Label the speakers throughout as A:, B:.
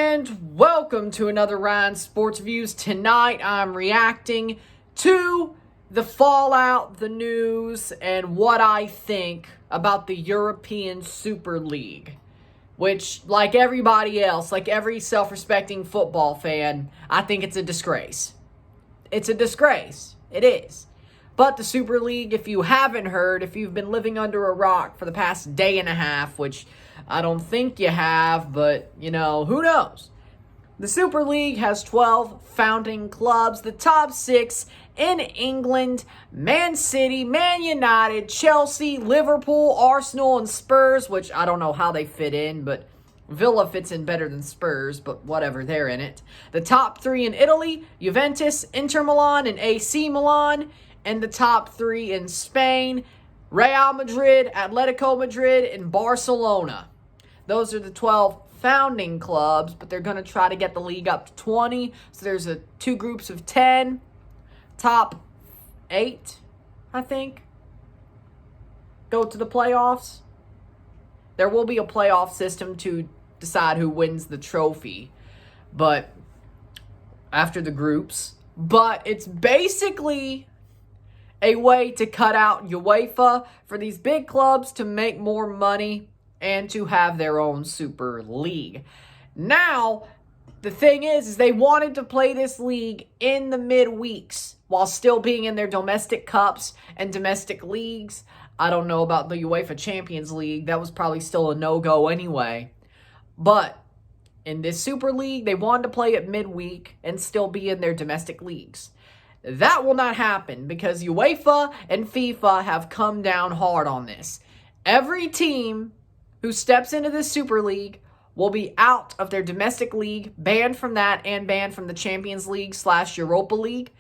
A: And welcome to another Ryan Sports Views. Tonight I'm reacting to the fallout, the news, and what I think about the European Super League. Which, like everybody else, like every self-respecting football fan, I think it's a disgrace. It's a disgrace. It is. But the Super League, if you haven't heard, if you've been living under a rock for the past day and a half, which I don't think you have, but, who knows? The Super League has 12 founding clubs. The top 6 in England: Man City, Man United, Chelsea, Liverpool, Arsenal, and Spurs, which I don't know how they fit in, but Villa fits in better than Spurs, but whatever, they're in it. The top 3 in Italy: Juventus, Inter Milan, and AC Milan. And the top 3 in Spain: Real Madrid, Atletico Madrid, and Barcelona. Those are the 12 founding clubs, but they're going to try to get the league up to 20. So there's 2 groups of 10. Top 8, I think, go to the playoffs. There will be a playoff system to decide who wins the trophy, but after the groups. But it's basically a way to cut out UEFA for these big clubs to make more money and to have their own Super League. Now, the thing is they wanted to play this league in the midweeks while still being in their domestic cups and domestic leagues. I don't know about the UEFA Champions League. That was probably still a no-go anyway. But in this Super League, they wanted to play it midweek and still be in their domestic leagues. That will not happen because UEFA and FIFA have come down hard on this. Every team who steps into this Super League will be out of their domestic league, banned from that, and banned from the Champions League / Europa League.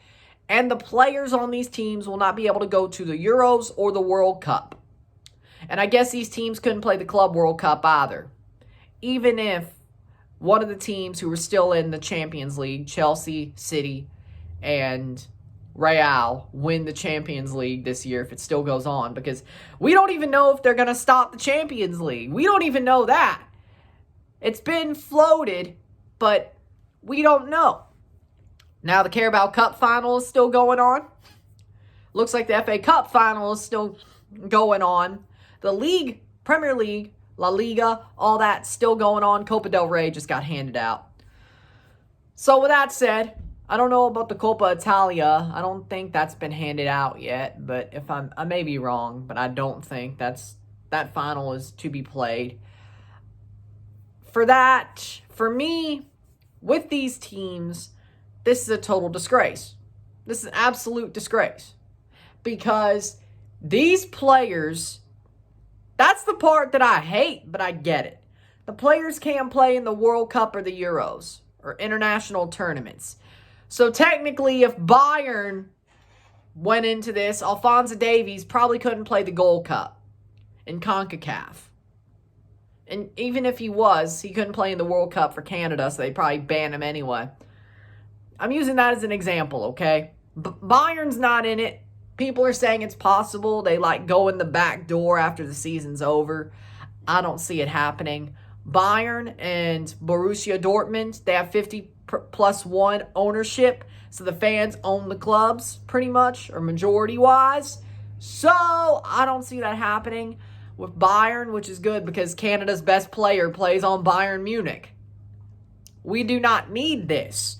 A: And the players on these teams will not be able to go to the Euros or the World Cup. And I guess these teams couldn't play the Club World Cup either. Even if one of the teams who were still in the Champions League, Chelsea, City, and Real, win the Champions League this year, if it still goes on, because we don't even know if they're going to stop the Champions League. We don't even know that. It's been floated, but we don't know. Now the Carabao Cup final is still going on. Looks like the FA Cup final is still going on. The league, Premier League, La Liga, all that still going on. Copa del Rey just got handed out. So with that said, I don't know about the Coppa Italia. I don't think that's been handed out yet, but if I may be wrong, but I don't think that final is to be played. For me, with these teams, this is a total disgrace. This is an absolute disgrace. Because these players, that's the part that I hate, but I get it. The players can't play in the World Cup or the Euros or international tournaments. So technically, if Bayern went into this, Alphonso Davies probably couldn't play the Gold Cup in CONCACAF. And even if he was, he couldn't play in the World Cup for Canada, so they'd probably ban him anyway. I'm using that as an example, okay? Bayern's not in it. People are saying it's possible. They go in the back door after the season's over. I don't see it happening. Bayern and Borussia Dortmund, they have 50+1 ownership. So the fans own the clubs pretty much, or majority-wise. So I don't see that happening with Bayern, which is good because Canada's best player plays on Bayern Munich. We do not need this.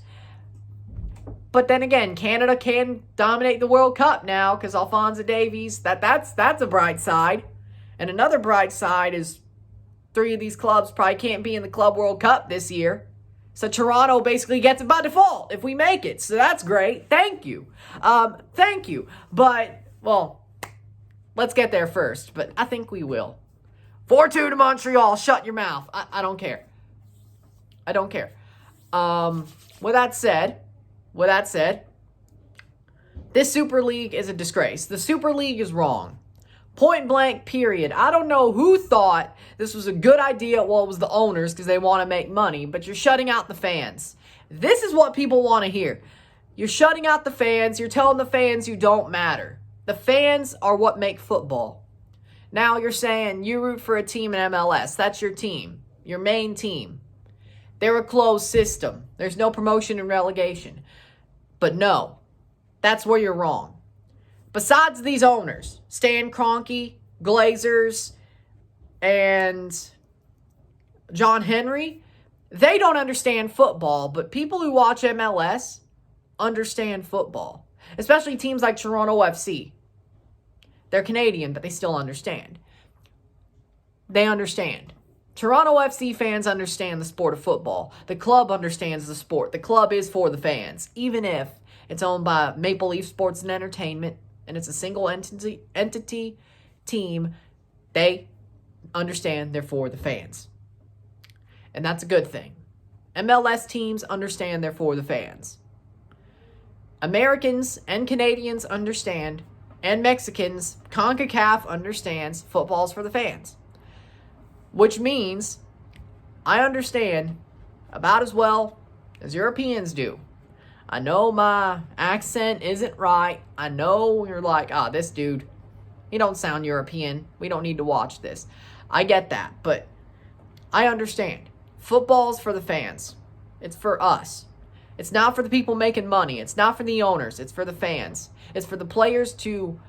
A: But then again, Canada can dominate the World Cup now because Alphonso Davies, that's a bright side. And another bright side is 3 of these clubs probably can't be in the Club World Cup this year. So Toronto basically gets it by default if we make it. So that's great. Thank you. Thank you. But, well, let's get there first. But I think we will. 4-2 to Montreal. Shut your mouth. I don't care. I don't care. With that said, this Super League is a disgrace. The Super League is wrong. Point blank, period. I don't know who thought this was a good idea. Well, it was the owners because they want to make money, but you're shutting out the fans. This is what people want to hear. You're shutting out the fans. You're telling the fans you don't matter. The fans are what make football. Now you're saying you root for a team in MLS. That's your team, your main team. They're a closed system. There's no promotion and relegation. But no, that's where you're wrong. Besides these owners, Stan Kroenke, Glazers, and John Henry, they don't understand football, but people who watch MLS understand football, especially teams like Toronto FC. They're Canadian, but they still understand. They understand. Toronto FC fans understand the sport of football. The club understands the sport. The club is for the fans, even if it's owned by Maple Leaf Sports and Entertainment and it's a single entity team. They understand they're for the fans. And that's a good thing. MLS teams understand they're for the fans. Americans and Canadians understand, and Mexicans, CONCACAF understands football's for the fans. Which means I understand about as well as Europeans do. I know my accent isn't right. I know you're like, this dude, he don't sound European. We don't need to watch this. I get that, but I understand. Football's for the fans. It's for us. It's not for the people making money. It's not for the owners. It's for the fans. It's for the players to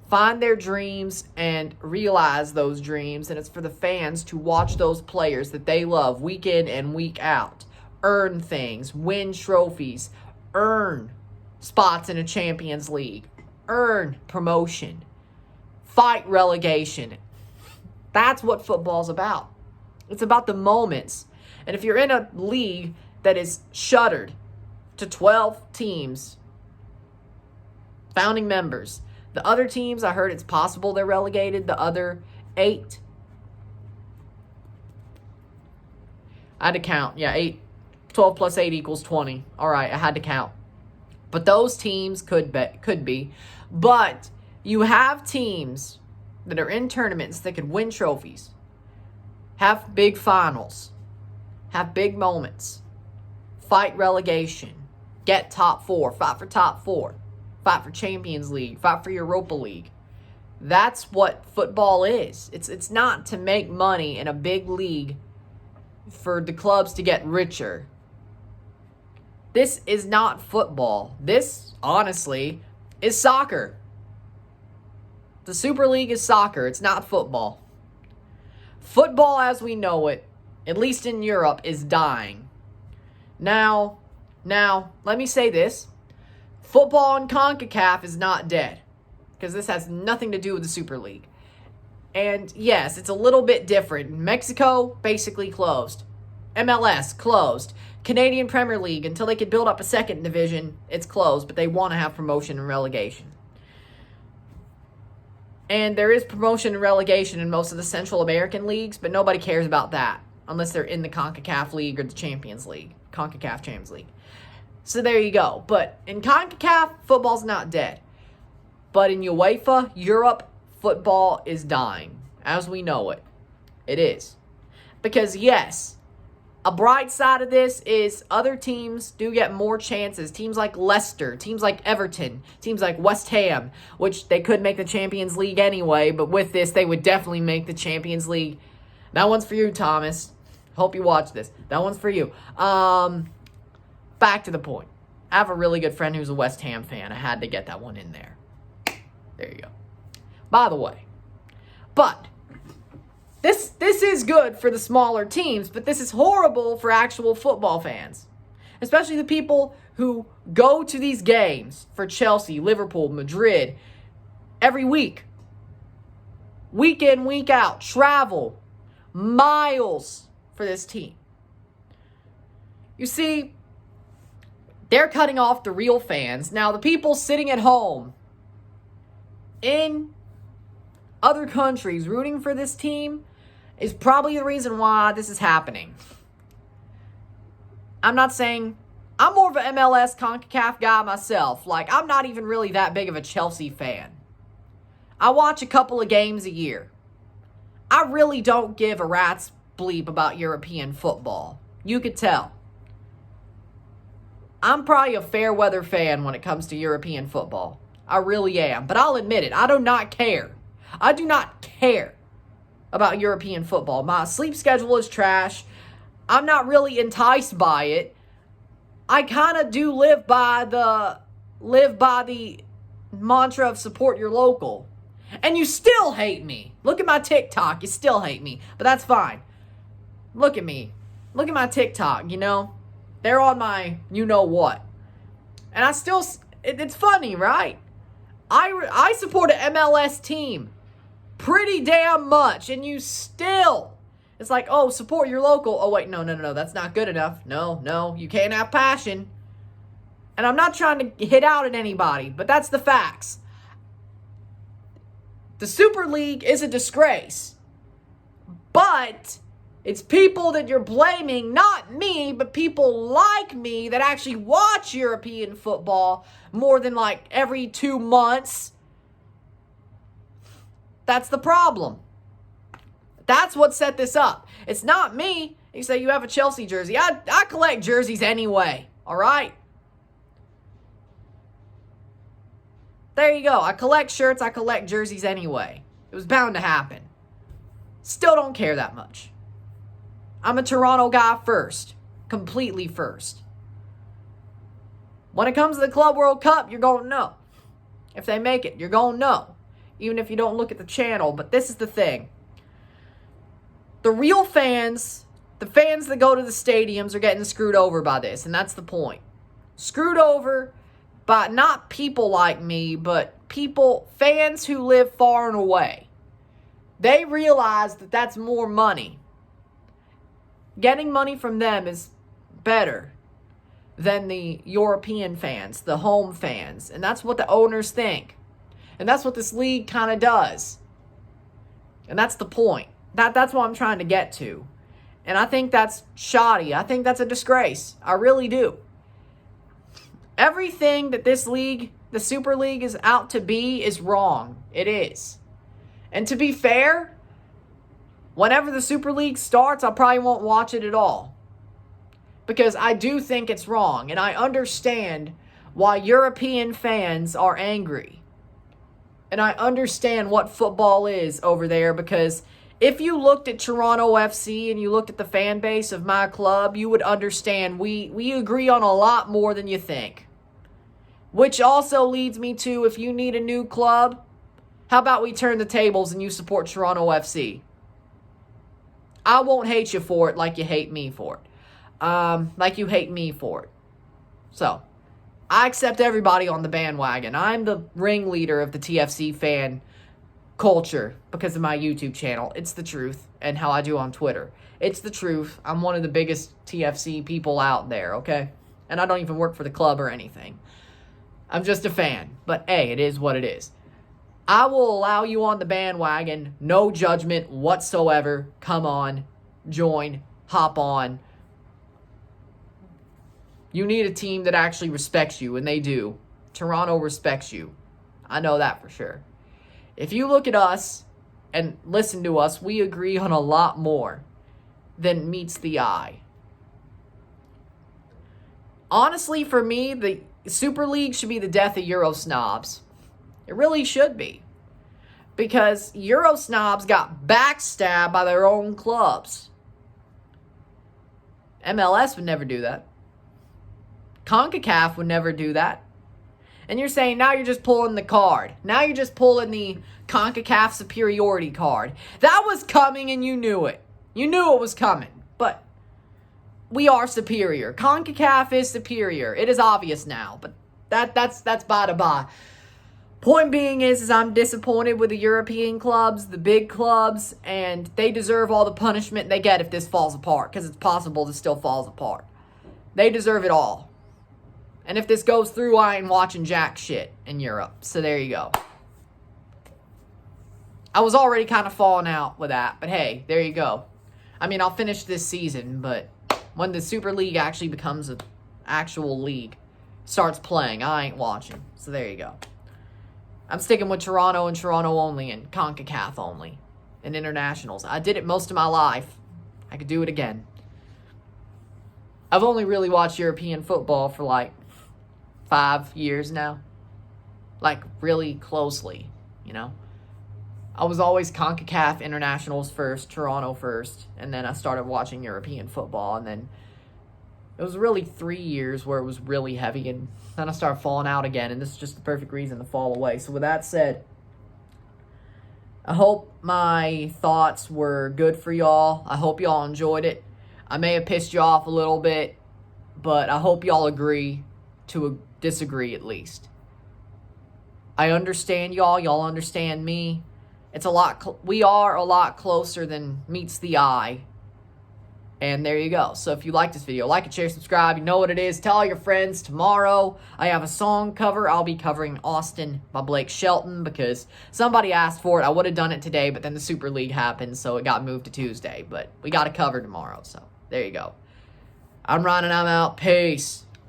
A: find their dreams and realize those dreams. And it's for the fans to watch those players that they love week in and week out earn things, win trophies, earn spots in a Champions League, earn promotion, fight relegation. That's what football's about. It's about the moments. And if you're in a league that is shuttered to 12 teams, founding members, the other teams, I heard it's possible they're relegated. The other 8. I had to count. Yeah, 8. 12 plus 8 equals 20. All right, I had to count. But those teams could be. But you have teams that are in tournaments that could win trophies, have big finals, have big moments, fight relegation, get top 4, fight for top 4. Fight for Champions League. Fight for Europa League. That's what football is. It's not to make money in a big league for the clubs to get richer. This is not football. This, honestly, is soccer. The Super League is soccer. It's not football. Football as we know it, at least in Europe, is dying. Now, let me say this. Football in CONCACAF is not dead, because this has nothing to do with the Super League. And yes, it's a little bit different. Mexico basically closed. MLS closed. Canadian Premier League, until they could build up a second division, it's closed, but they want to have promotion and relegation. And there is promotion and relegation in most of the Central American leagues, but nobody cares about that unless they're in the CONCACAF League or the Champions League. CONCACAF Champions League. So there you go. But in CONCACAF, football's not dead. But in UEFA, Europe, football is dying. As we know it. It is. Because yes, a bright side of this is other teams do get more chances. Teams like Leicester, teams like Everton, teams like West Ham, which they could make the Champions League anyway, but with this, they would definitely make the Champions League. That one's for you, Thomas. Hope you watch this. That one's for you. Back to the point. I have a really good friend who's a West Ham fan. I had to get that one in there. There you go. By the way. But this is good for the smaller teams, but this is horrible for actual football fans. Especially the people who go to these games for Chelsea, Liverpool, Madrid every week. Week in, week out. Travel miles for this team. You see, they're cutting off the real fans. Now, the people sitting at home in other countries rooting for this team is probably the reason why this is happening. I'm not saying... I'm more of an MLS CONCACAF guy myself. Like, I'm not even really that big of a Chelsea fan. I watch a couple of games a year. I really don't give a rat's bleep about European football. You could tell. I'm probably a fair weather fan when it comes to European football. I really am. But I'll admit it. I do not care. I do not care about European football. My sleep schedule is trash. I'm not really enticed by it. I kind of do live by the mantra of support your local. And you still hate me. Look at my TikTok. You still hate me. But that's fine. Look at me. Look at my TikTok, you know. They're on my you-know-what. And I still... It's funny, right? I support an MLS team pretty damn much. And you still... It's like, oh, support your local. Oh, wait, no. That's not good enough. No. You can't have passion. And I'm not trying to hit out at anybody. But that's the facts. The Super League is a disgrace. But it's people that you're blaming, not me, but people like me that actually watch European football more than like every 2 months. That's the problem. That's what set this up. It's not me. You say you have a Chelsea jersey. I collect jerseys anyway, all right? There you go. I collect shirts. I collect jerseys anyway. It was bound to happen. Still don't care that much. I'm a Toronto guy first. Completely first. When it comes to the Club World Cup, you're going to know. If they make it, you're going to know. Even if you don't look at the channel. But this is the thing. The real fans, the fans that go to the stadiums are getting screwed over by this. And that's the point. Screwed over by not people like me, but fans who live far and away. They realize that that's more money. Getting money from them is better than the European fans, the home fans. And that's what the owners think. And that's what this league kind of does. And that's the point. That's what I'm trying to get to. And I think that's shoddy. I think that's a disgrace. I really do. Everything that this league, the Super League, is out to be is wrong. It is. And to be fair, whenever the Super League starts, I probably won't watch it at all. Because I do think it's wrong. And I understand why European fans are angry. And I understand what football is over there. Because if you looked at Toronto FC and you looked at the fan base of my club, you would understand we agree on a lot more than you think. Which also leads me to, if you need a new club, how about we turn the tables and you support Toronto FC? I won't hate you for it like you hate me for it. Like you hate me for it. So, I accept everybody on the bandwagon. I'm the ringleader of the TFC fan culture because of my YouTube channel. It's the truth. And how I do on Twitter. It's the truth. I'm one of the biggest TFC people out there, okay? And I don't even work for the club or anything. I'm just a fan. But hey, it is what it is. I will allow you on the bandwagon. No judgment whatsoever. Come on. Join. Hop on. You need a team that actually respects you, and they do. Toronto respects you. I know that for sure. If you look at us and listen to us, we agree on a lot more than meets the eye. Honestly, for me, the Super League should be the death of Euro snobs. It really should be. Because Euro snobs got backstabbed by their own clubs. MLS would never do that. CONCACAF would never do that. And you're saying now you're just pulling the card. Now you're just pulling the CONCACAF superiority card. That was coming and you knew it. You knew it was coming. But we are superior. CONCACAF is superior. It is obvious now. But that's by the by. Point being is I'm disappointed with the European clubs, the big clubs, and they deserve all the punishment they get if this falls apart. Because it's possible this still falls apart. They deserve it all. And if this goes through, I ain't watching jack shit in Europe. So there you go. I was already kind of falling out with that. But hey, there you go. I mean, I'll finish this season. But when the Super League actually becomes an actual league, starts playing, I ain't watching. So there you go. I'm sticking with Toronto and Toronto only and CONCACAF only. And internationals. I did it most of my life. I could do it again. I've only really watched European football for like 5 years now. Like, really closely, you know? I was always CONCACAF Internationals first, Toronto first, and then I started watching European football, and then it was really 3 years where it was really heavy, and then I started falling out again, and this is just the perfect reason to fall away. So with that said, I hope my thoughts were good for y'all. I hope y'all enjoyed it. I may have pissed you off a little bit, but I hope y'all agree to disagree at least. I understand y'all. Y'all understand me. It's a lot. We are a lot closer than meets the eye. And there you go. So if you like this video, like it, share, subscribe. You know what it is. Tell all your friends. Tomorrow, I have a song cover. I'll be covering Austin by Blake Shelton because somebody asked for it. I would have done it today, but then the Super League happened, so it got moved to Tuesday. But we got it covered tomorrow, so there you go. I'm Ryan, and I'm out. Peace.